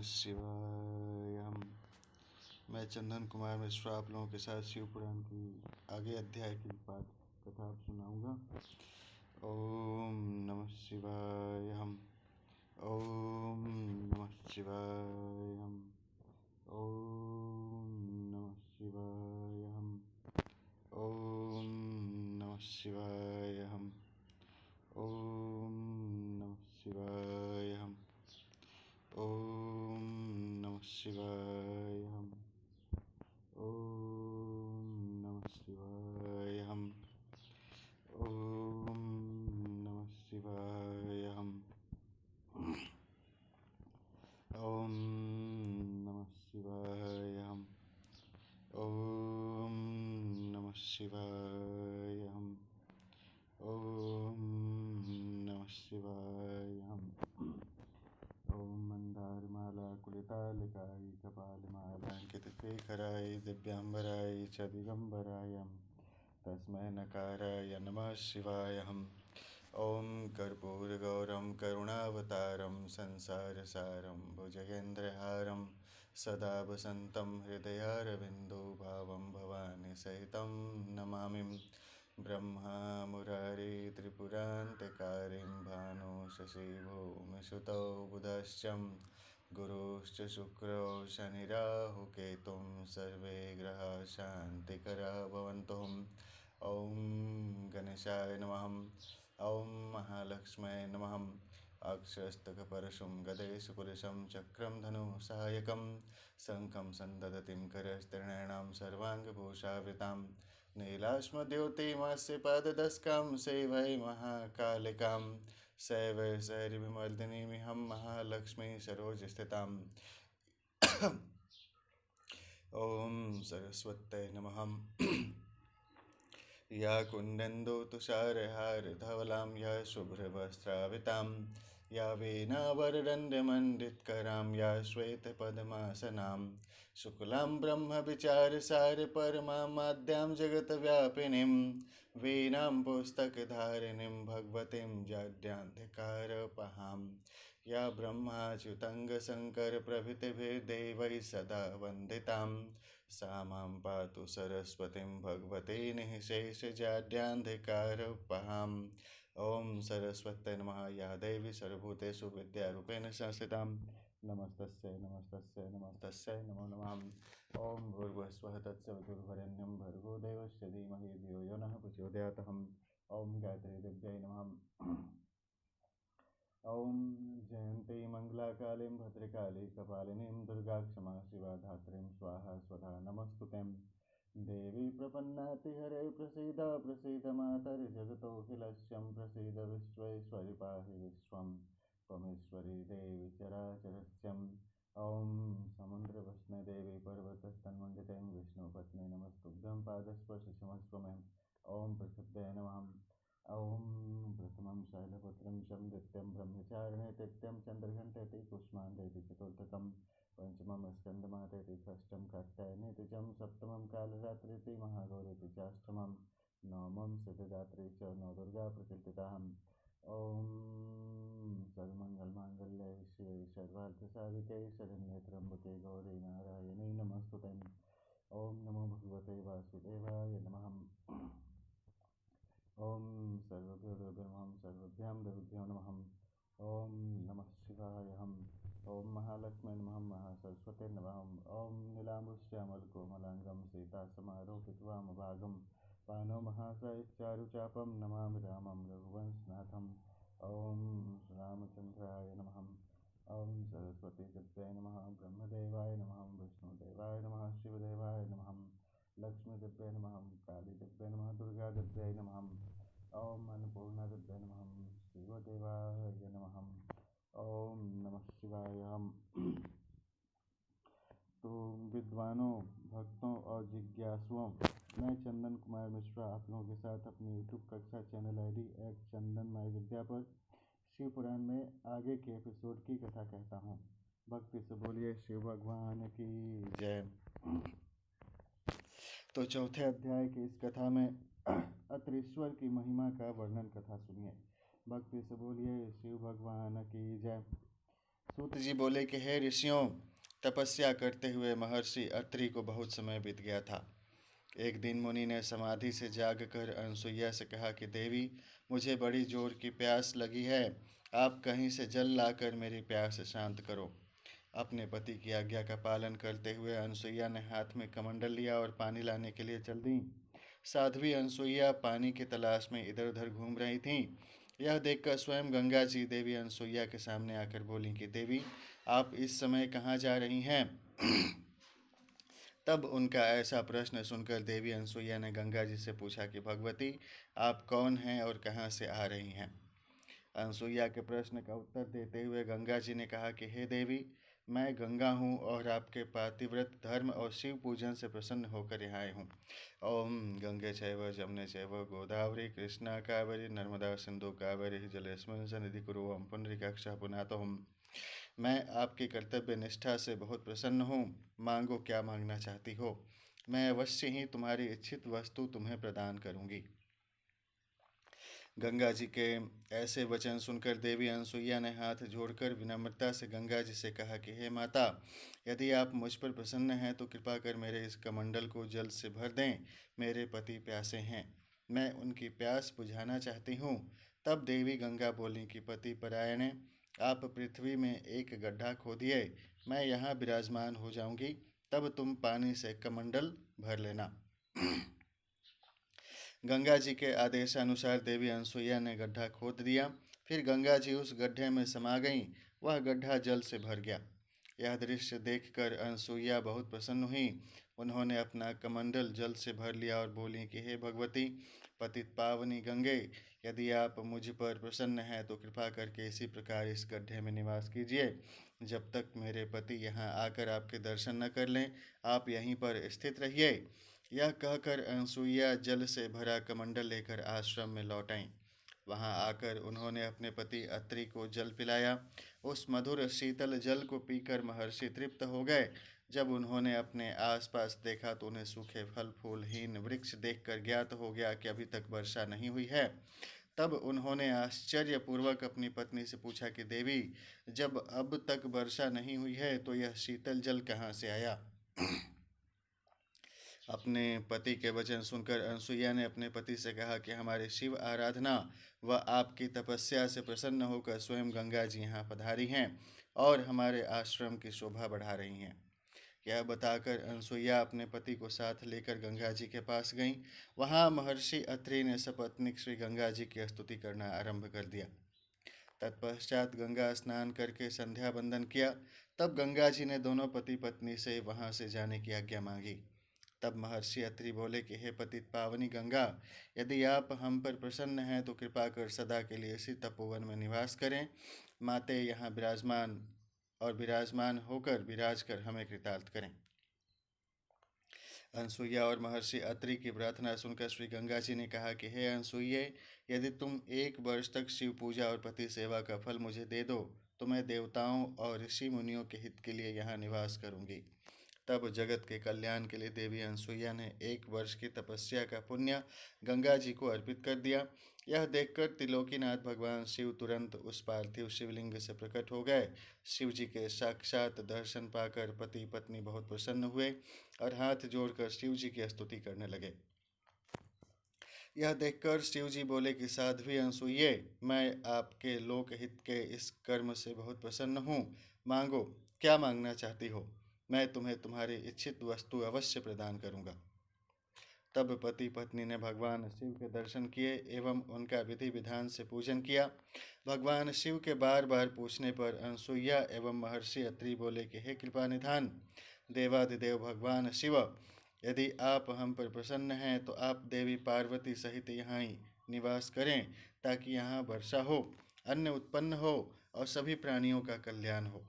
शिवाय। मैं चंदन कुमार मिश्रा आप लोगों के साथ शिव पुराण की आगे अध्याय की पाठ कथा आप सुनाऊंगा। ओम नमः शिवाय। ओम नमः शिवाय। ओम नमः शिवाय। ओम नमः शिवाय। ओम नमः शिवाय। ओम नमः शिवाय। ओम नमः शिवाय। ओम नमः शिवाय। ओम नमः शिवाय। ओम नमः शिवाय। ओम नमः शिवाय। ओम मंदारमाला कुलितालिकाय कपालमालांकितशेखराय दिव्यांबराय च दिगंबराय तस्मै नकाराय नमः शिवाय। ओम कर्पूरगौरं करुणावतारं संसारसारं भुजगेन्द्रहारं सदा वसन्तं हृदयारविन्दो भावं भवानी सहितं नमामि। ब्रह्मा मुरारी त्रिपुरान्तकारिं भानु शशिभूमिसुतौ बुधश्च गुरुश्च शुक्रो शनिराहुकेतुं सर्वे ग्रहाः शान्तिकराः भवन्तु। ॐ गणेशाय नमः। ॐ महालक्ष्म्यै नमः। अक्षस्तकपरशुं गदेशपुरुषं चक्रं धनुसहायकं शङ्खं सन्ददतिं करस्त्रिनयनां सर्वाङ्गभूषावृतां नीलाश्मद्योतिमस्य पाददस्कां सेवै महाकालिकां शैवै शैर्विमर्दिनीमिहं महालक्ष्मी सरोजस्थिताम्। ॐ सरस्वत्यै नमः। या कुन्दन्दो तुषारहारधवलां या शुभ्रवस्त्रावितां या वीणावरदण्डमण्डितकरां या श्वेतपद्मासनां शुक्लां ब्रह्मविचारसारपरमाद्यां जगद्व्यापिनीं वीणां पुस्तकधारिणीं भगवतीं जड्यान्धकारपहां या ब्रह्माच्युतङ्गशङ्करप्रभृतिभिर्देवैः सदा वन्दितां सा मां पातु सरस्वतीं भगवती निःशेषजाड्यान्धकारपहां। ॐ सरस्वत्यै नमः। या देवी सर्वभूतेषु विद्यारूपेण संस्थितां नमस्तस्यै नमस्तस्यै नमस्तस्यै नमो नमः। ॐ भूर्भुवस्सुवः तत्सवितुर्वरेण्यं भर्गो देवस्य धीमहि धियो यो नः प्रचोदयात्। ॐ गायत्रीदेव्यै नमः। ॐ जयन्ती मङ्गलाकालीं भद्रकाली कपालिनीं दुर्गा क्षमा शिवा धात्रीं स्वाहा स्वधा नमस्तुते। देवी प्रपन्नातिहरे प्रसीद प्रसीद मातर्जगतोऽखिलस्यं प्रसीद विश्वेश्वरि पाहि विश्वं त्वमेश्वरी देवी चराचरस्यम्। ॐ समुद्रवस्नदेवी पर्वतस्तन्वन्दिते विष्णुपत्नी नमस्तुभ्यं पादस्पर्शमस्तु मे। ॐ पृथिव्यै नमः। ॐ प्रथमं शैलपुत्रं शं द्वितीयं ब्रह्मचारिणे तृतीयं चन्द्रघण्टेति कुष्माण्डेति चतुर्थकं पंचमं स्कन्दमातेति षष्ठं कात्यायनेति सप्तमं कालरात्रिति महागौरीति चाष्टमं नवमं सिद्धदात्री च नवदुर्गा प्रकीर्तिताः। ॐ सर्वमङ्गलमाङ्गल्ये शिवे सर्वार्थसाधिके शरण्ये त्र्यम्बके गौरी नारायणी नमस्तुते। ॐ नमो भगवते वासुदेवाय नमः। ॐ सर्वभ्यो देवों सर्वभ्यां देवभ्यो नमः। ॐ नमः शिवाय। ॐ महालक्ष्मी नमः। महासरस्वती नमः। ॐ नीलाम्बुश्यामलकोमलाङ्गं सीतासमारोपितवामभागं पाणौ महाशयश्चारुचापं नमामि रामं रघुवंशनाथम्। ॐ रामचन्द्राय नमः। ॐ सरस्वतीदेव्यै नमः। ब्रह्मदेवाय नमः। विष्णुदेवाय नमः। शिवदेवाय नमः। लक्ष्मीदेव्यै नमः। कालीदेव्यै नमः। दुर्गादेव्यै नमः। ॐ अन्नपूर्णादेव्यै नमः। शिवदेवाय नमः। ॐ नमः शिवाय। तो विद्वानों, भक्तों और जिज्ञासुओं, मैं चंदन कुमार मिश्रा आप लोगों के साथ अपनी यूट्यूब कक्षा चैनल ID @चंदन माई विद्या पर शिव पुराण में आगे के एपिसोड की कथा कहता हूँ। भक्ति से बोलिए शिव भगवान की जय। तो चौथे अध्याय की इस कथा में अत्रीश्वर की महिमा का वर्णन कथा सुनिए। भक्ति से बोलिए शिव भगवान की जय। सूत जी बोले कि हे ऋषियों, तपस्या करते हुए महर्षि अत्रि को बहुत समय बीत गया था। एक दिन मुनि ने समाधि से जागकर अनसुईया से कहा कि देवी, मुझे बड़ी जोर की प्यास लगी है, आप कहीं से जल लाकर मेरी प्यास शांत करो। अपने पति की आज्ञा का पालन करते हुए अनसुईया ने हाथ में कमंडल लिया और पानी लाने के लिए चल दी। साध्वी अनसुईया पानी की तलाश में इधर उधर घूम रही थीं। यह देखकर स्वयं गंगा जी देवी अनसुईया के सामने आकर बोली कि देवी, आप इस समय कहाँ जा रही हैं? तब उनका ऐसा प्रश्न सुनकर देवी अनसुईया ने गंगा जी से पूछा कि भगवती, आप कौन हैं और कहाँ से आ रही हैं? अनसुईया के प्रश्न का उत्तर देते हुए गंगा जी ने कहा कि हे देवी, मैं गंगा हूँ और आपके पातिव्रत धर्म और शिव पूजन से प्रसन्न होकर यहाँ आई हूँ। ओम गंगे चैव जमुने चैव गोदावरी कृष्णा कावेरी नर्मदा सिंधु कावेरी जलेस्मिन् सन्निधि कुरु ओम पुंडरीकाक्षः पुनातोहम्। मैं आपकी कर्तव्य निष्ठा से बहुत प्रसन्न हूँ। मांगो, क्या मांगना चाहती हो? मैं अवश्य ही तुम्हारी इच्छित वस्तु तुम्हें प्रदान करूँगी। गंगा जी के ऐसे वचन सुनकर देवी अनसुईया ने हाथ जोड़कर विनम्रता से गंगा जी से कहा कि हे माता, यदि आप मुझ पर प्रसन्न हैं तो कृपा कर मेरे इस कमंडल को जल से भर दें। मेरे पति प्यासे हैं, मैं उनकी प्यास बुझाना चाहती हूँ। तब देवी गंगा बोली कि पति परायणे, आप पृथ्वी में एक गड्ढा खोदिए, मैं यहाँ विराजमान हो जाऊंगी, तब तुम पानी से कमंडल भर लेना। गंगा जी के आदेशानुसार देवी अनसुईया ने गड्ढा खोद दिया। फिर गंगा जी उस गड्ढे में समा गईं। वह गड्ढा जल से भर गया। यह दृश्य देखकर अनसुईया बहुत प्रसन्न हुई। उन्होंने अपना कमंडल जल से भर लिया और बोली कि हे भगवती, पतित पावनी गंगे, यदि आप मुझ पर प्रसन्न हैं तो कृपा करके इसी प्रकार इस गड्ढे में निवास कीजिए। जब तक मेरे पति यहाँ आकर आपके दर्शन न कर लें, आप यहीं पर स्थित रहिए। यह कहकर अनसुईया जल से भरा कमंडल लेकर आश्रम में लौट आईं। वहां आकर उन्होंने अपने पति अत्रि को जल पिलाया। उस मधुर शीतल जल को पीकर महर्षि तृप्त हो गए। जब उन्होंने अपने आसपास देखा तो उन्हें सूखे फल फूलहीन वृक्ष देखकर ज्ञात हो गया कि अभी तक वर्षा नहीं हुई है। तब उन्होंने आश्चर्यपूर्वक अपनी पत्नी से पूछा कि देवी, जब अब तक वर्षा नहीं हुई है तो यह शीतल जल कहाँ से आया? अपने पति के वचन सुनकर अनसुईया ने अपने पति से कहा कि हमारे शिव आराधना व आपकी तपस्या से प्रसन्न होकर स्वयं गंगा जी यहाँ पधारी हैं और हमारे आश्रम की शोभा बढ़ा रही हैं। यह बताकर अनसुईया अपने पति को साथ लेकर गंगा जी के पास गईं। वहाँ महर्षि अत्रि ने सपत्नीक श्री गंगा जी की स्तुति करना आरंभ कर दिया। तत्पश्चात गंगा स्नान करके संध्या बंदन किया। तब गंगा जी ने दोनों पति पत्नी से वहाँ से जाने की आज्ञा मांगी। तब महर्षि अत्रि बोले कि हे पतित पावनी गंगा, यदि आप हम पर प्रसन्न हैं तो कृपा कर सदा के लिए इसी तपोवन में निवास करें। माते यहाँ विराजमान होकर विराज कर हमें कृतार्थ करें। अनसुईया और महर्षि अत्रि की प्रार्थना सुनकर श्री गंगा जी ने कहा कि हे अनसुईये, यदि तुम 1 वर्ष तक शिव पूजा और पति सेवा का फल मुझे दे दो तो मैं देवताओं और ऋषि मुनियों के हित के लिए यहाँ निवास करूँगी। तब जगत के कल्याण के लिए देवी अनसुईया ने 1 वर्ष की तपस्या का पुण्य गंगा जी को अर्पित कर दिया। यह देखकर त्रिलोकीनाथ भगवान शिव तुरंत उस पार्थिव शिवलिंग से प्रकट हो गए। शिव जी के साक्षात दर्शन पाकर पति पत्नी बहुत प्रसन्न हुए और हाथ जोड़कर शिव जी की स्तुति करने लगे। यह देखकर शिव जी बोले कि साध्वी अनसुईये, मैं आपके लोकहित के इस कर्म से बहुत प्रसन्न हूँ। मांगो, क्या मांगना चाहती हो? मैं तुम्हें तुम्हारी इच्छित वस्तु अवश्य प्रदान करूँगा। तब पति पत्नी ने भगवान शिव के दर्शन किए एवं उनका विधि विधान से पूजन किया। भगवान शिव के बार बार पूछने पर अनसुईया एवं महर्षि अत्रि बोले कि हे कृपा निधान देवाधिदेव भगवान शिव, यदि आप हम पर प्रसन्न हैं तो आप देवी पार्वती सहित यहाँ ही निवास करें, ताकि यहाँ वर्षा हो, अन्न उत्पन्न हो और सभी प्राणियों का कल्याण हो।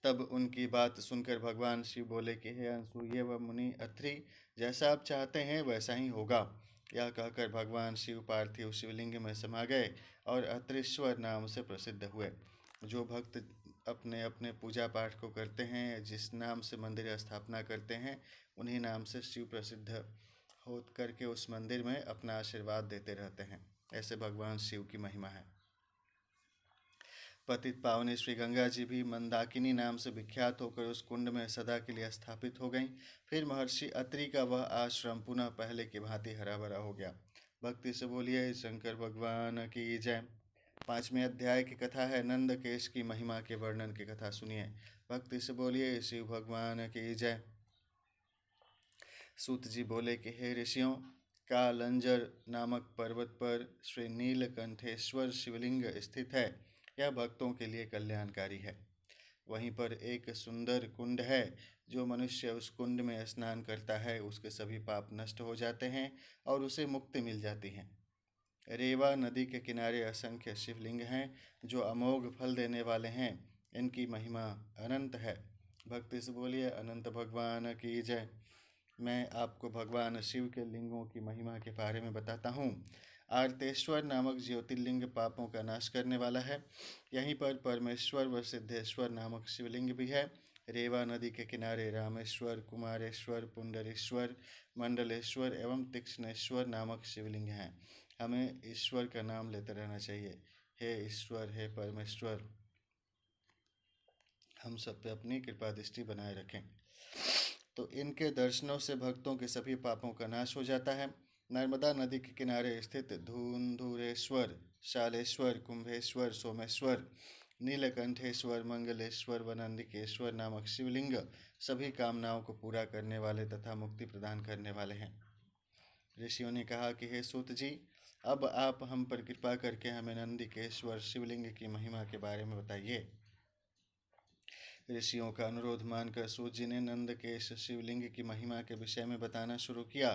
तब उनकी बात सुनकर भगवान शिव बोले कि हे अनसुईये व मुनि अत्रि, जैसा आप चाहते हैं वैसा ही होगा। यह कहकर भगवान शिव पार्थिव शिवलिंग में समा गए और अत्रीश्वर नाम से प्रसिद्ध हुए। जो भक्त अपने अपने पूजा पाठ को करते हैं, जिस नाम से मंदिर स्थापना करते हैं, उन्हीं नाम से शिव प्रसिद्ध हो करके उस मंदिर में अपना आशीर्वाद देते रहते हैं। ऐसे भगवान शिव की महिमा है। पतित पावनी श्री गंगा जी भी मंदाकिनी नाम से विख्यात होकर उस कुंड में सदा के लिए स्थापित हो गईं। फिर महर्षि अत्रि का वह आश्रम पुनः पहले की भांति हरा भरा हो गया। भक्ति से बोलिए शंकर भगवान की जय। 5वें अध्याय की कथा है नंद केश की महिमा के वर्णन की कथा सुनिए। भक्ति से बोलिए शिव भगवान की जय। सूत जी बोले कि हे ऋषियों, कालंजर नामक पर्वत पर श्री नीलकंठेश्वर शिवलिंग स्थित है। यह भक्तों के लिए कल्याणकारी है। वहीं पर एक सुंदर कुंड है। जो मनुष्य उस कुंड में स्नान करता है उसके सभी पाप नष्ट हो जाते हैं और उसे मुक्ति मिल जाती है। रेवा नदी के किनारे असंख्य शिवलिंग हैं जो अमोघ फल देने वाले हैं। इनकी महिमा अनंत है। भक्ति से बोलिए अनंत भगवान की जय। मैं आपको भगवान शिव के लिंगों की महिमा के बारे में बताता हूँ। आर्तेश्वर नामक ज्योतिर्लिंग पापों का नाश करने वाला है। यहीं पर परमेश्वर व सिद्धेश्वर नामक शिवलिंग भी है। रेवा नदी के किनारे रामेश्वर, कुमारेश्वर, पुंडरेश्वर, मंडलेश्वर एवं तीक्ष्णेश्वर नामक शिवलिंग हैं। हमें ईश्वर का नाम लेते रहना चाहिए। हे ईश्वर, हे परमेश्वर, हम सब पे अपनी कृपा दृष्टि बनाए रखें। तो इनके दर्शनों से भक्तों के सभी पापों का नाश हो जाता है। नर्मदा नदी के किनारे स्थित धूंधुरेश्वर, शालेश्वर, कुंभेश्वर, सोमेश्वर, नीलकंठेश्वर, मंगलेश्वर व नंदिकेश्वर नामक शिवलिंग सभी कामनाओं को पूरा करने वाले तथा मुक्ति प्रदान करने वाले हैं। ऋषियों ने कहा कि हे सूत जी, अब आप हम पर कृपा करके हमें नंदिकेश्वर शिवलिंग की महिमा के बारे में बताइए। ऋषियों का अनुरोध मानकर सूत जी ने नंदकेश शिवलिंग की महिमा के विषय में बताना शुरू किया।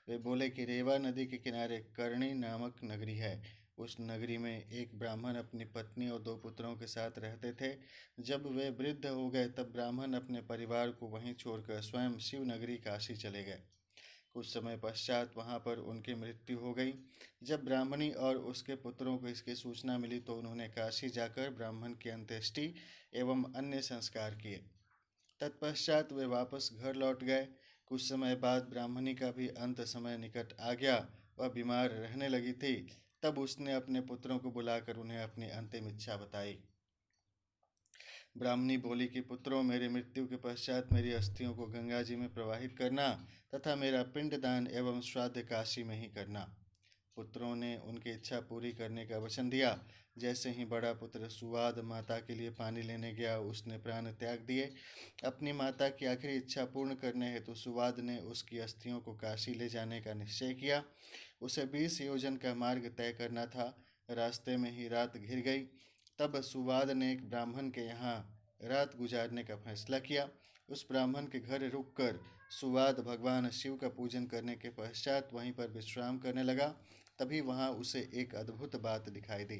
वे बोले कि रेवा नदी के किनारे कर्णी नामक नगरी है। उस नगरी में एक ब्राह्मण अपनी पत्नी और 2 पुत्रों के साथ रहते थे। जब वे वृद्ध हो गए तब ब्राह्मण अपने परिवार को वहीं छोड़कर स्वयं शिव नगरी काशी चले गए। कुछ समय पश्चात वहाँ पर उनकी मृत्यु हो गई। जब ब्राह्मणी और उसके पुत्रों को इसकी सूचना मिली तो उन्होंने काशी जाकर ब्राह्मण की अंत्येष्टि एवं अन्य संस्कार किए। तत्पश्चात वे वापस घर लौट गए। कुछ समय बाद ब्राह्मणी का भी अंत समय निकट आ गया। वह बीमार रहने लगी थी। तब उसने अपने पुत्रों को बुलाकर उन्हें अपनी अंतिम इच्छा बताई। ब्राह्मणी बोली कि पुत्रों, मेरी मृत्यु के पश्चात मेरी अस्थियों को गंगा जी में प्रवाहित करना तथा मेरा पिंडदान एवं श्राद्ध काशी में ही करना। पुत्रों ने उनकी इच्छा पूरी करने का वचन दिया। जैसे ही बड़ा पुत्र सुवाद माता के लिए पानी लेने गया, उसने प्राण त्याग दिए। अपनी माता की आखिरी इच्छा पूर्ण करने हेतु सुवाद ने उसकी अस्थियों को काशी ले जाने का निश्चय किया। उसे 20 योजन का मार्ग तय करना था। रास्ते में ही रात घिर गई। तब सुवाद ने एक ब्राह्मण के यहाँ रात गुजारने का फैसला किया। उस ब्राह्मण के घर रुककर सुवाद भगवान शिव का पूजन करने के पश्चात वहीं पर विश्राम करने लगा। तभी वहाँ उसे एक अद्भुत बात दिखाई दी।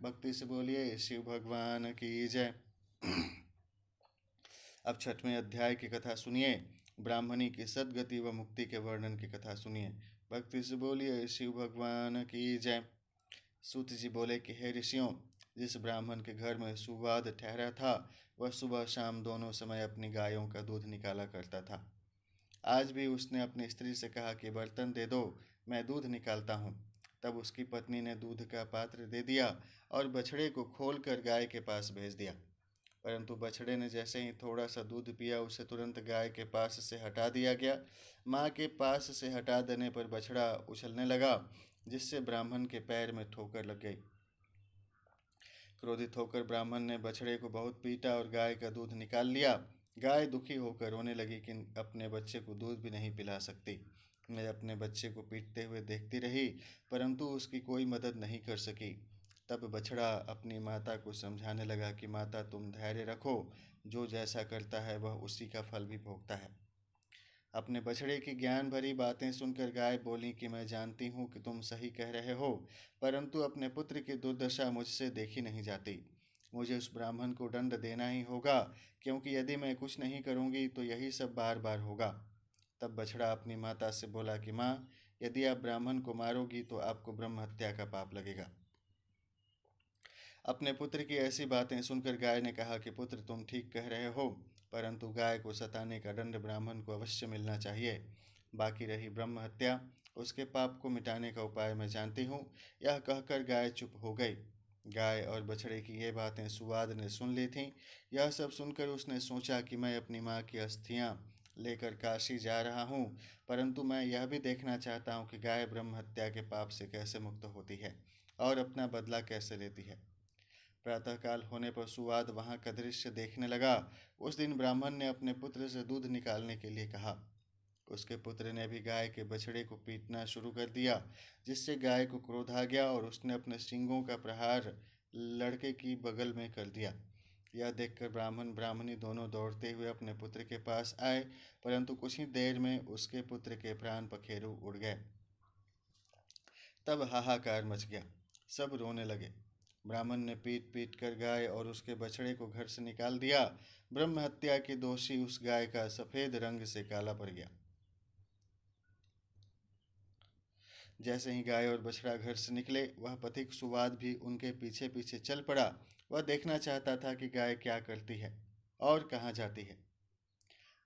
भक्ति से बोलिए शिव भगवान की जय। अब 6वें अध्याय की कथा सुनिए। ब्राह्मणी की सद्गति व मुक्ति के वर्णन की कथा सुनिए। भक्ति से बोलिए शिव भगवान की जय। सूत जी बोले कि हे ऋषियों, जिस ब्राह्मण के घर में सुवाद ठहरा था वह सुबह शाम दोनों समय अपनी गायों का दूध निकाला करता था। आज भी उसने अपनी स्त्री से कहा कि बर्तन दे दो, मैं दूध निकालता हूँ। तब उसकी पत्नी ने दूध का पात्र दे दिया और बछड़े को खोलकर गाय के पास भेज दिया। परंतु बछड़े ने जैसे ही थोड़ा सा दूध पिया, उसे तुरंत गाय के पास से हटा दिया गया। माँ के पास से हटा देने पर बछड़ा उछलने लगा, जिससे ब्राह्मण के पैर में ठोकर लग गई। क्रोधित होकर ब्राह्मण ने बछड़े को बहुत पीटा और गाय का दूध निकाल लिया। गाय दुखी होकर रोने लगी कि अपने बच्चे को दूध भी नहीं पिला सकती। मैं अपने बच्चे को पीटते हुए देखती रही, परंतु उसकी कोई मदद नहीं कर सकी। तब बछड़ा अपनी माता को समझाने लगा कि माता, तुम धैर्य रखो, जो जैसा करता है वह उसी का फल भी भोगता है। अपने बछड़े की ज्ञान भरी बातें सुनकर गाय बोली कि मैं जानती हूँ कि तुम सही कह रहे हो, परंतु अपने पुत्र की दुर्दशा मुझसे देखी नहीं जाती। मुझे उस ब्राह्मण को दंड देना ही होगा, क्योंकि यदि मैं कुछ नहीं करूँगी तो यही सब बार बार होगा। तब बछड़ा अपनी माता से बोला कि माँ, यदि आप ब्राह्मण को मारोगी तो आपको ब्रह्म हत्या का पाप लगेगा। अपने पुत्र की ऐसी बातें सुनकर गाय ने कहा कि पुत्र, तुम ठीक कह रहे हो, परंतु गाय को सताने का दंड ब्राह्मण को अवश्य मिलना चाहिए। बाकी रही ब्रह्म हत्या, उसके पाप को मिटाने का उपाय मैं जानती हूँ। यह कहकर गाय चुप हो गई। गाय और बछड़े की ये बातें सुवाद ने सुन ली थीं। यह सब सुनकर उसने सोचा कि मैं अपनी माँ की अस्थियाँ लेकर काशी जा रहा हूँ, परंतु मैं यह भी देखना चाहता हूँ कि गाय ब्रह्म हत्या के पाप से कैसे मुक्त होती है और अपना बदला कैसे लेती है। प्रातःकाल होने पर सुवाद वहाँ का दृश्य देखने लगा। उस दिन ब्राह्मण ने अपने पुत्र से दूध निकालने के लिए कहा। उसके पुत्र ने भी गाय के बछड़े को पीटना शुरू कर दिया, जिससे गाय को क्रोध आ गया और उसने अपने सींगों का प्रहार लड़के की बगल में कर दिया। यह देखकर ब्राह्मण ब्राह्मणी दोनों दौड़ते हुए अपने पुत्र के पास आए, परंतु कुछ ही देर में उसके पुत्र के प्राण पखेरु उड़ गए। तब हाहाकार मच गया, सब रोने लगे। ब्राह्मण ने पीट पीट कर गाय और उसके बछड़े को घर से निकाल दिया। ब्रह्म हत्या के दोषी उस गाय का सफेद रंग से काला पड़ गया। जैसे ही गाय और बछड़ा घर से निकले, वह पथिक सुवाद भी उनके पीछे पीछे चल पड़ा। वह देखना चाहता था कि गाय क्या करती है और कहाँ जाती है।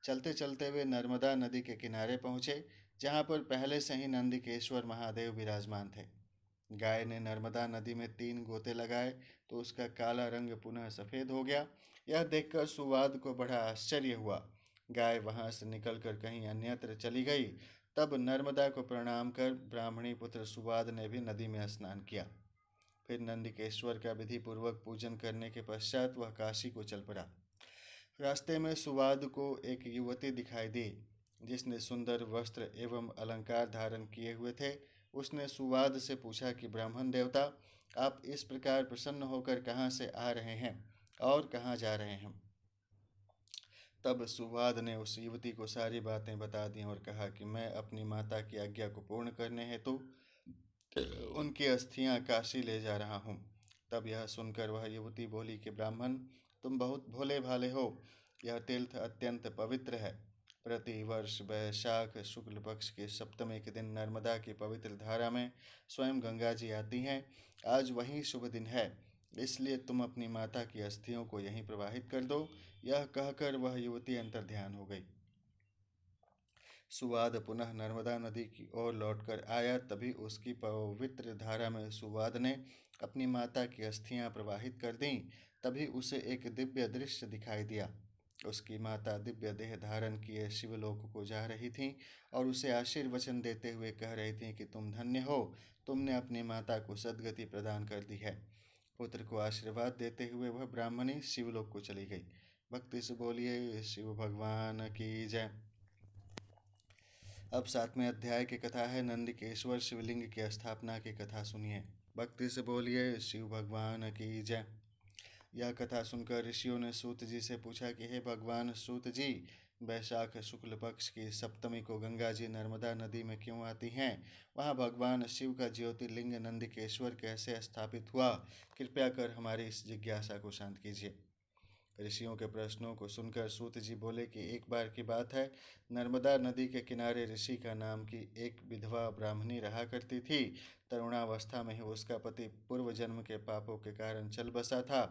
चलते चलते वे नर्मदा नदी के किनारे पहुँचे, जहाँ पर पहले से ही नंदिकेश्वर महादेव विराजमान थे। गाय ने नर्मदा नदी में 3 गोते लगाए तो उसका काला रंग पुनः सफ़ेद हो गया। यह देखकर सुवाद को बड़ा आश्चर्य हुआ। गाय वहाँ से निकलकर कहीं अन्यत्र चली गई। तब नर्मदा को प्रणाम कर ब्राह्मणी पुत्र सुवाद ने भी नदी में स्नान किया। फिर नंदिकेश्वर का विधि पूर्वक पूजन करने के पश्चात वह काशी को चल पड़ा। रास्ते में सुवाद को एक युवती दिखाई दी, जिसने सुंदर वस्त्र एवं अलंकार धारण किए हुए थे। उसने सुवाद से पूछा कि ब्राह्मण देवता, आप इस प्रकार प्रसन्न होकर कहाँ से आ रहे हैं और कहाँ जा रहे हैं। तब सुवाद ने उस युवती को सारी बातें बता दी और कहा कि मैं अपनी माता की आज्ञा को पूर्ण करने हेतु उनकी अस्थियां काशी ले जा रहा हूँ। तब यह सुनकर वह युवती बोली कि ब्राह्मण, तुम बहुत भोले भाले हो। यह तीर्थ अत्यंत पवित्र है। प्रति वर्ष वैशाख शुक्ल पक्ष के सप्तमी के दिन नर्मदा की पवित्र धारा में स्वयं गंगा जी आती हैं। आज वही शुभ दिन है, इसलिए तुम अपनी माता की अस्थियों को यहीं प्रवाहित कर दो। यह कहकर वह युवती अंतर्ध्यान हो गई। सुवाद पुनः नर्मदा नदी की ओर लौटकर आया। तभी उसकी पवित्र धारा में सुवाद ने अपनी माता की अस्थियां प्रवाहित कर दीं। तभी उसे एक दिव्य दृश्य दिखाई दिया। उसकी माता दिव्य देह धारण किए शिवलोक को जा रही थीं और उसे आशीर्वचन देते हुए कह रही थीं कि तुम धन्य हो, तुमने अपनी माता को सद्गति प्रदान कर दी है। पुत्र को आशीर्वाद देते हुए वह ब्राह्मणी शिवलोक को चली गई। भक्ति से बोलिए शिव भगवान की जय। अब 7वें अध्याय की कथा है नंदिकेश्वर शिवलिंग की स्थापना की कथा सुनिए। भक्ति से बोलिए शिव भगवान की जय। यह कथा सुनकर ऋषियों ने सूत जी से पूछा कि हे भगवान सूत जी, वैशाख शुक्ल पक्ष की सप्तमी को गंगा जी नर्मदा नदी में क्यों आती हैं? वहाँ भगवान शिव का ज्योतिर्लिंग नंदिकेश्वर कैसे स्थापित हुआ? कृपया कर हमारी इस जिज्ञासा को शांत कीजिए। ऋषियों के प्रश्नों को सुनकर सूत जी बोले कि एक बार की बात है, नर्मदा नदी के किनारे ऋषि का नाम की एक विधवा ब्राह्मणी रहा करती थी। तरुणावस्था में ही उसका पति पूर्व जन्म के पापों के कारण चल बसा था।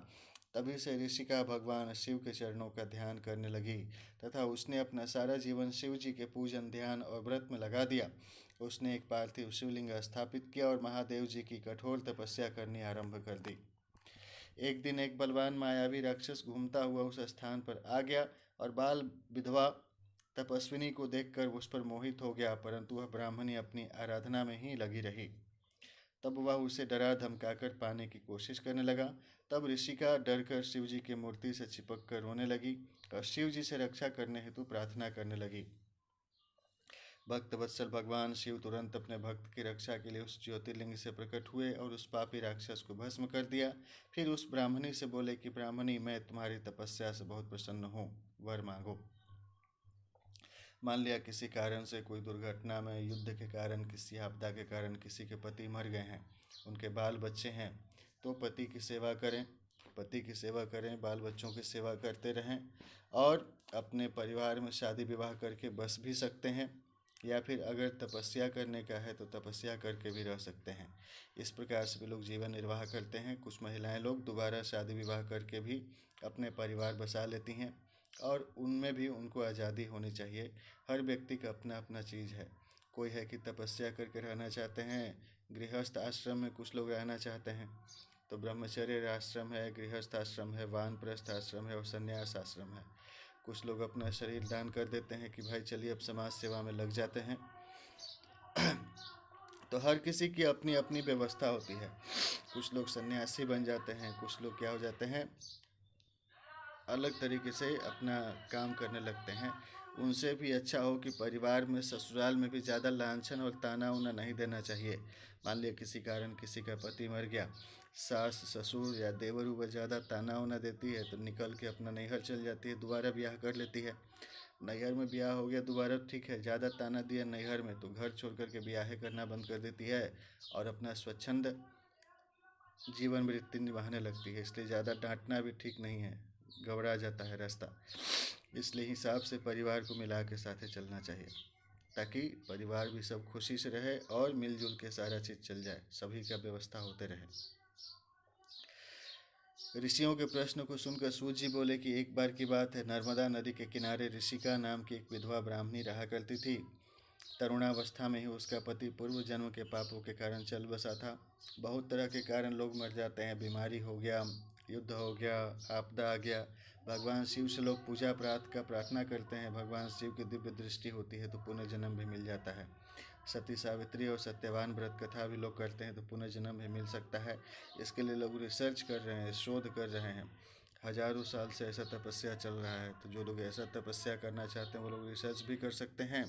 तभी से ऋषि का भगवान शिव के चरणों का ध्यान करने लगी तथा उसने अपना सारा जीवन शिव जी के पूजन ध्यान और व्रत में लगा दिया। उसने एक पार्थिव शिवलिंग स्थापित किया और महादेव जी की कठोर तपस्या करनी आरंभ कर दी। एक दिन एक बलवान मायावी राक्षस घूमता हुआ उस स्थान पर आ गया और बाल विधवा तपस्विनी को देखकर उस पर मोहित हो गया, परंतु वह ब्राह्मणी अपनी आराधना में ही लगी रही। तब वह उसे डरा धमकाकर पाने की कोशिश करने लगा। तब ऋषिका डर कर शिव जी की मूर्ति से चिपक कर रोने लगी और शिव जी से रक्षा करने हेतु प्रार्थना करने लगी। भक्त वत्सल भगवान शिव तुरंत अपने भक्त की रक्षा के लिए उस ज्योतिर्लिंग से प्रकट हुए और उस पापी राक्षस को भस्म कर दिया। फिर उस ब्राह्मणी से बोले कि ब्राह्मणी, मैं तुम्हारी तपस्या से बहुत प्रसन्न हूँ, वर मांगो। मान लिया किसी कारण से, कोई दुर्घटना में, युद्ध के कारण, किसी आपदा के कारण किसी के पति मर गए हैं, उनके बाल बच्चे हैं, तो पति की सेवा करें, बाल बच्चों की सेवा करते रहें और अपने परिवार में शादी विवाह करके बस भी सकते हैं, या फिर अगर तपस्या करने का है तो तपस्या करके भी रह सकते हैं। इस प्रकार से भी लोग जीवन निर्वाह करते हैं। कुछ महिलाएं लोग दोबारा शादी विवाह करके भी अपने परिवार बसा लेती हैं और उनमें भी उनको आज़ादी होनी चाहिए। हर व्यक्ति का अपना अपना चीज़ है। कोई है कि तपस्या करके रहना चाहते हैं, गृहस्थ आश्रम में कुछ लोग रहना चाहते हैं, तो ब्रह्मचर्य आश्रम है, गृहस्थ आश्रम है, वानप्रस्थ आश्रम है और संन्यास आश्रम है। कुछ लोग अपना शरीर दान कर देते हैं कि भाई चलिए अब समाज सेवा में लग जाते हैं। तो हर किसी की अपनी अपनी व्यवस्था होती है। कुछ लोग सन्यासी बन जाते हैं, कुछ लोग क्या हो जाते हैं, अलग तरीके से अपना काम करने लगते हैं। उनसे भी अच्छा हो कि परिवार में, ससुराल में भी ज़्यादा लांछन और ताना उना नहीं देना चाहिए। मान लिया किसी कारण किसी का पति मर गया, सास ससुर या देवर उवर ज़्यादा ताना उना देती है तो निकल के अपना नैहर चल जाती है, दोबारा ब्याह कर लेती है। नैहर में ब्याह हो गया दोबारा, ठीक है, ज़्यादा ताना दिया नैहर में तो घर छोड़ कर के ब्याह करना बंद कर देती है और अपना स्वच्छंद जीवन वृत्ति निभाने लगती है। इसलिए ज़्यादा डांटना भी ठीक नहीं है, घबरा जाता है रास्ता। इसलिए हिसाब से परिवार को मिला के साथ चलना चाहिए ताकि परिवार भी सब खुशी से रहे और मिलजुल के सारा चीज़ चल जाए, सभी का व्यवस्था होते रहे। ऋषियों के प्रश्न को सुनकर सूत जी बोले कि एक बार की बात है, नर्मदा नदी के किनारे ऋषिका नाम की एक विधवा ब्राह्मणी रहा करती थी। तरुणावस्था में ही उसका पति पूर्व जन्म के पापों के कारण चल बसा था। बहुत तरह के कारण लोग मर जाते हैं, बीमारी हो गया, युद्ध हो गया, आपदा आ गया। भगवान शिव से लोग पूजा प्रार्थना करते हैं, भगवान शिव की दिव्य दृष्टि होती है तो पुनर्जन्म भी मिल जाता है। सती सावित्री और सत्यवान व्रत कथा भी लोग करते हैं तो पुनर्जन्म भी मिल सकता है। इसके लिए लोग रिसर्च कर रहे हैं, शोध कर रहे हैं। हजारों साल से ऐसा तपस्या चल रहा है, तो जो लोग ऐसा तपस्या करना चाहते हैं वो लोग रिसर्च भी कर सकते हैं,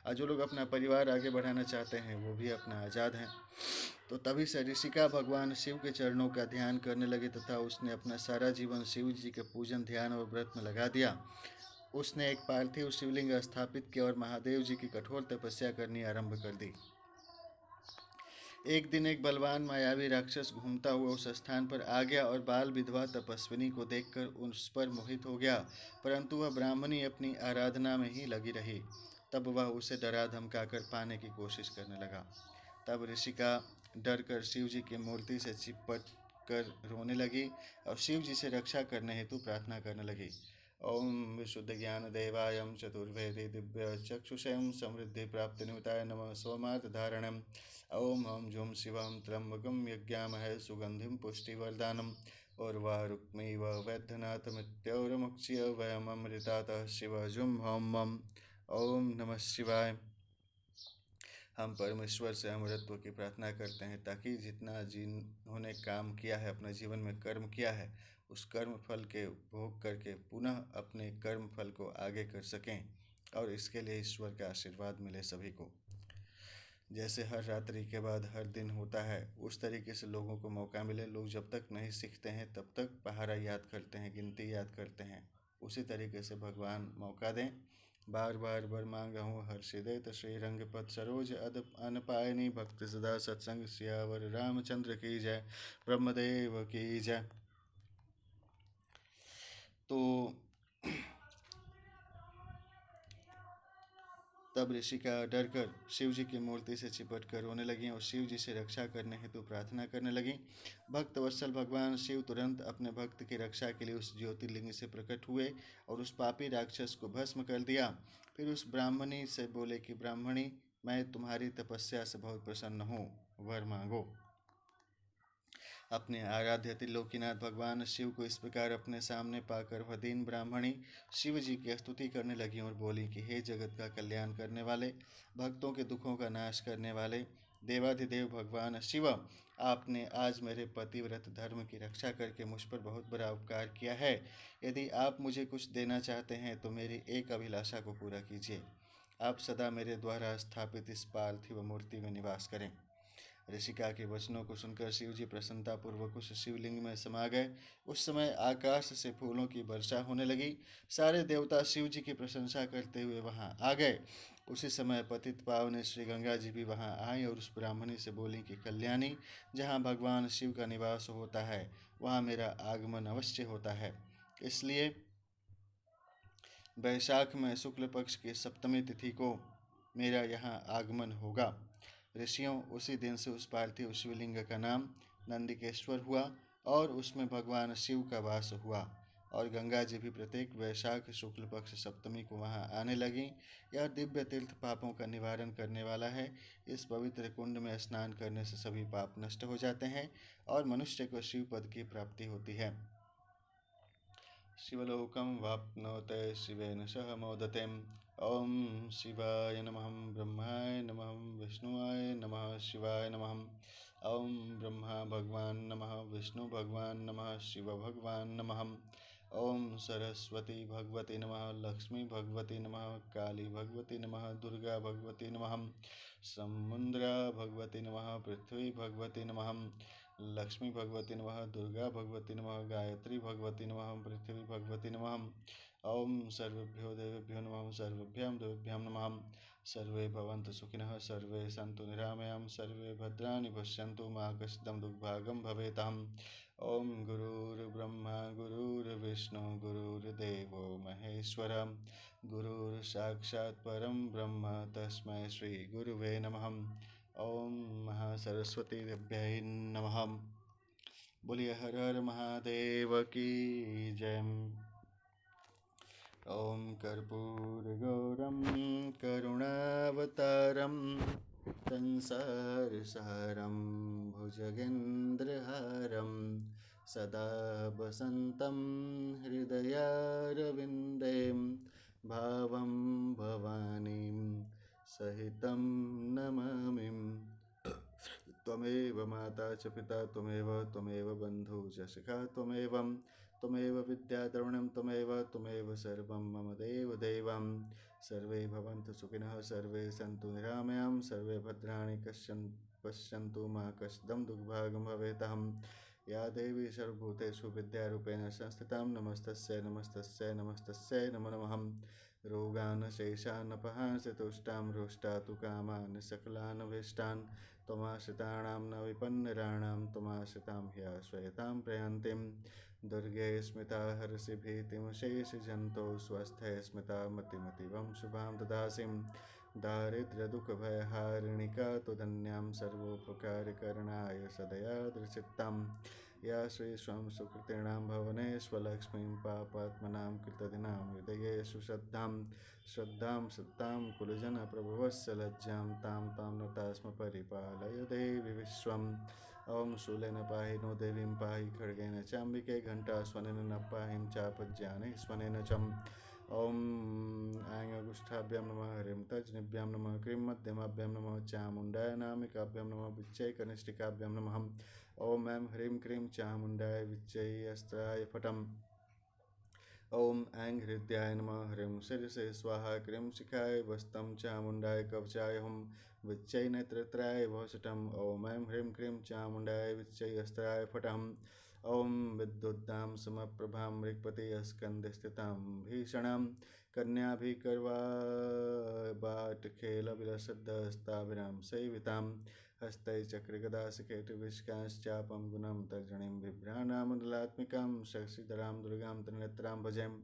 और जो लोग अपना परिवार आगे बढ़ाना चाहते हैं वो भी अपना आज़ाद हैं। तो तभी से ऋषिका भगवान शिव के चरणों का ध्यान करने लगे तथा उसने अपना सारा जीवन शिव जी के पूजन, ध्यान और व्रत में लगा दिया। उसने एक पार्थिव शिवलिंग स्थापित किया और महादेव जी की कठोर तपस्या करनी आरंभ कर दी। एक दिन एक बलवान मायावी राक्षस घूमता हुआ उस स्थान पर आ गया और बाल विधवा तपस्विनी को देखकर उस पर मोहित हो गया, परंतु वह ब्राह्मणी अपनी आराधना में ही लगी रही। तब वह उसे डरा धमकाकर पाने की कोशिश करने लगा। तब ऋषिका डर कर शिव जी की मूर्ति से चिपट कर रोने लगी और शिव जी से रक्षा करने हेतु प्रार्थना करने लगी। ओम विशुद्ध ज्ञान देवायम चतुर्वेदी दिव्य चक्षुषयं समृद्धि प्राप्ति निमित्ताय नमः सोमार्थ धारणम। ओम हम जुम शिवम त्र्यंबकम यज्ञामहे सुगंधिम पुष्टिवर्धनम उर्वारुक्मिव वैद्यनाथ मित्योरमुक्ष्य वयमृतातः शिव जुम हम मम। ओम नमः शिवाय। हम परमेश्वर से अमरत्व की प्रार्थना करते हैं ताकि जितना जिन्होंने काम किया है, अपने जीवन में कर्म किया है, उस कर्म फल के भोग करके पुनः अपने कर्म फल को आगे कर सकें और इसके लिए ईश्वर का आशीर्वाद मिले सभी को। जैसे हर रात्रि के बाद हर दिन होता है, उस तरीके से लोगों को मौका मिले। लोग जब तक नहीं सीखते हैं तब तक पहाड़ा याद करते हैं, गिनती याद करते हैं। उसी तरीके से भगवान मौका दें। बार बार वर मांगहूँ हर्षिदेत श्री रंगपत सरोज अद अनपायनी भक्ति सदा सत्संग सियावर रामचंद्र की जय, ब्रह्मदेव की जय। तो तब ऋषिका डर कर शिव जी की मूर्ति से चिपट कर रोने लगी और शिव जी से रक्षा करने हेतु प्रार्थना करने लगी। भक्त वत्सल भगवान शिव तुरंत अपने भक्त की रक्षा के लिए उस ज्योतिर्लिंग से प्रकट हुए और उस पापी राक्षस को भस्म कर दिया। फिर उस ब्राह्मणी से बोले कि ब्राह्मणी, मैं तुम्हारी तपस्या से बहुत प्रसन्न हूँ, वर मांगो। अपने आराध्य त्रिलोकीनाथ भगवान शिव को इस प्रकार अपने सामने पाकर वह दीन ब्राह्मणी शिव जी की स्तुति करने लगी और बोली कि हे जगत का कल्याण करने वाले, भक्तों के दुखों का नाश करने वाले देवाधिदेव भगवान शिव, आपने आज मेरे पतिव्रत धर्म की रक्षा करके मुझ पर बहुत बड़ा उपकार किया है। यदि आप मुझे कुछ देना चाहते हैं तो मेरी एक अभिलाषा को पूरा कीजिए। आप सदा मेरे द्वारा स्थापित इस पार्थिव मूर्ति में निवास करें। ऋषिका के वचनों को सुनकर शिव जी प्रसन्नतापूर्वक उस शिवलिंग में समा गए। उस समय आकाश से फूलों की वर्षा होने लगी। सारे देवता शिव जी की प्रशंसा करते हुए वहां आ गए। उसी समय पतित पावनी श्री गंगा जी भी वहां आई और उस ब्राह्मणी से बोली कि कल्याणी, जहां भगवान शिव का निवास होता है वहां मेरा आगमन अवश्य होता है, इसलिए वैशाख में शुक्ल पक्ष की सप्तमी तिथि को मेरा यहाँ आगमन होगा। ऋषियों, उसी दिन से उस पार्थिव शिवलिंग का नाम नंदिकेश्वर हुआ और उसमें भगवान शिव का वास हुआ। और गंगा जी भी प्रत्येक वैशाख शुक्ल पक्ष सप्तमी को वहाँ आने लगीं। यह दिव्य तीर्थ पापों का निवारण करने वाला है। इस पवित्र कुंड में स्नान करने से सभी पाप नष्ट हो जाते हैं और मनुष्य को शिव पद की प्राप्ति होती है। शिवलोकं वाप्नोते शिवेन सह मोदते। ओम शिवाय नमः। ब्रह्माय नमः। विष्णुवाय नमः। शिवाय नमः। ओम ब्रह्मा भगवान नमः। विष्णु भगवान नमः। शिव भगवान नमः। ओम सरस्वती भगवती नमः। लक्ष्मी भगवती नमः। काली भगवती नमः। दुर्गा भगवती नमः। समुद्रा भगवती नमः। पृथ्वी भगवती नमः। लक्ष्मी भगवती नमः। दुर्गा भगवती नमः। गायत्री भगवती नमः। पृथ्वी भगवती नमः। ओम सर्वेभ्यो देवेभ्यो नमः। सर्वेभ्यां देवेभ्यां नमः। सर्वे भवन्तु सुखिनः। सर्वे सन्तु निरामयां। सर्वे भद्राणि पश्यन्तु मा कश्चित् दुर्भागं भवेताम्। ओम गुरुर्ब्रह्मा गुरुर्विष्णु गुरुर्देवो महेश्वर गुरुर्साक्षात् परं ब्रह्म तस्मै श्री गुरुवे नमः। ओम महासरस्वती देव्यै नमः। बोलिए हर हर महादेव की जय। ओम कर्पूरगौरं करुणावतारं संसारसारं भुजगेन्द्रहारं सदा वसन्तं हृदयारविन्दे भावं भवानीं सहितं नमामि। त्वमेव माता च पिता त्वमेव बन्धु च सखा त्वमेव विद्याद्रविणं त्वमेव सर्वं मम देवदेवं। सर्वे भवन्तु सुखिनः। सर्वे सन्तु निरामयां। सर्वे भद्राणि पश्यन्तु मा कश्चित् दुर्भागं भवेताम्। या देवी सर्वभूतेषु विद्यारूपेण संस्थितां नमस्तस्यै नमस्तस्यै नमस्तस्यै नमो नमः। रोगान् शेषान् अपहांसि तुष्टां रुष्टातु कामान् सकलान् अभीष्टान्। त्वमाश्रिताणां न विपन्नराणां त्वमाश्रितां ह्याश्रयतां प्रयान्तीं। दुर्गे स्मिता हरसि भीतिं शेषजन्तौ स्वस्थे स्मिता मतिमतीवं शुभां ददासिं। दारिद्र्यदुःखभयहारिणिका त्वदन्यां सर्वोपकारकरणाय सदया दृचित्तां। या श्रीस्वं सुकृतिणां भवने स्वलक्ष्मीं पापात्मनां कृतदिनां हृदयेषु श्रद्धां सत्तां कुलजनप्रभवस्य लज्जां तां नता स्म परिपालय देवी विश्वम्। ओम शूलेन पाहि नो देवीं पाहि खड्गेन चाम्बिके घण्टास्वनेन न पाहिं चापज्ञाने स्वनेन चम्। ओम ऐं अगुष्ठाभ्यां नमः। ह्रीं तज्ज्ञिभ्यां नमः। क्रीं मध्यमाभ्यां नमः। चामुण्डाय नामिकाभ्यां नमः। विच्चै कनिष्ठिकाभ्यां नमः। ओम ऐं ह्रीं क्रीं चामुण्डाय विच्चै अस्त्राय फटम्। ओम ऐं हृदयाय नमः। ह्रीं शिरसे स्वाहा। क्रीं शिखाय वस्तं चामुण्डाय कवचाय हुं विच्चै नेत्रत्राय भवशटम्। ओम ऐं ह्रीं क्रीं चामुण्डाय विच्चै अस्त्राय फटम्। ओम विद्युद्दां समप्रभां मृगपति स्कन्धे स्थितां भीषणां कन्याभिकर्वाबाटखेलविलसद्दस्ताभिरां सेवितां। हस्तै चक्रगदाशिखेटविष्कांश्चापं गुणं तर्जनीं बिभ्राणामण्डलात्मिकां शशिधरां दुर्गां त्रिनेत्रां भजेम्।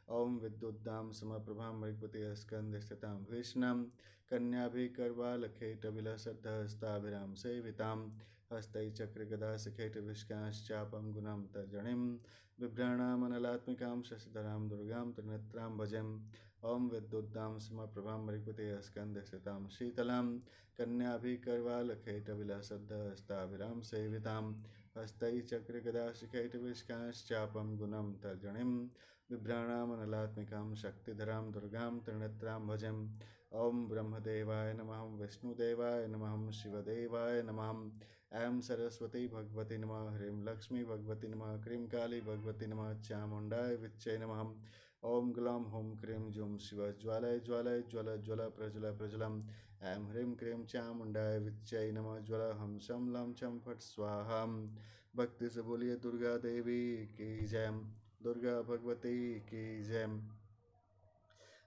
ओम विद्युद्दां समप्रभां मृगपति स्कन्धे स्थितां भीषणां कन्याभिकर्वालखेटविलसद्दस्ताभिरां सेवितां। हस्तै चक्रगदाशिखेटविष्कांश्चापं गुणं तर्जनीं बिभ्राणामनलात्मिकां शशिधरां दुर्गां त्रिनेत्रां भजेम्। ओम विद्युद्दां समप्रभां मृगपति स्कन्धे स्थितां शीतलां कन्याभिकर्वालखेटविलसद्दस्ताभिरां सेवितां। हस्तै चक्रगदाशिखेटविष्कांश्चापं गुणं तर्जनीं बिभ्राणामनलात्मिकां शक्तिधरां दुर्गां त्रिनेत्रां भजेम्। ओम ब्रह्मदेवाय नमः। विष्णुदेवाय नमः। शिवदेवाय नमः। ऐं सरस्वती भगवती नमः। ह्रीं लक्ष्मी भगवती नमः। क्रीं काली भगवती नमः। चामुण्डाय विच्चै नमः। ओम ग्लौं हुं क्रीं जुं शिव ज्वालय ज्वालय ज्वल ज्वल प्रज्वल प्रज्वलम्। ऐं ह्रीं क्रीं चामुण्डाय विच्चै नमः। ज्वल हं शं लं छं फट् स्वाहा। भक्ति से बोलिए दुर्गा देवी की जय। दुर्गा भगवती की जय।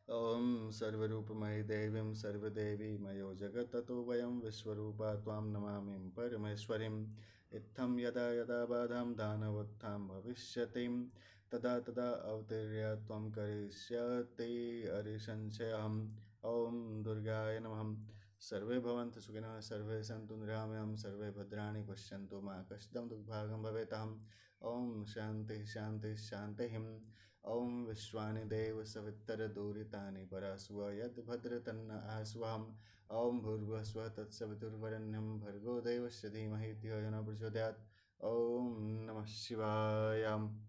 ओम सर्वरूपमयी देवीं सर्वदेवीमयो जगत् ततो वयं विश्वरूपा त्वां नमामि परमेश्वरीम्। इत्थं यदा यदा बाधां दानवोत्थां भविष्यति तदा तदा अवतीर्य त्वं करिष्यति हरिसंशयम्। ओम दुर्गाय नमः। सर्वे भवन्तु सुखिनः सर्वे सन्तु निरामयं सर्वे भद्राणि पश्यन्तु मा कष्टं दुर्भागं भवेताम्। ओम शांति शांति शांति। ओम विश्वानि देव सवितरदूरितानि परास्व यद्भद्रतन्न आस्वाम्। ओम भूर्भुवस्वः तत्सवितुर्वरेण्यं भर्गो देवस्य धीमहि धियो यो न प्रचोदयात्। ओम नमः शिवाय।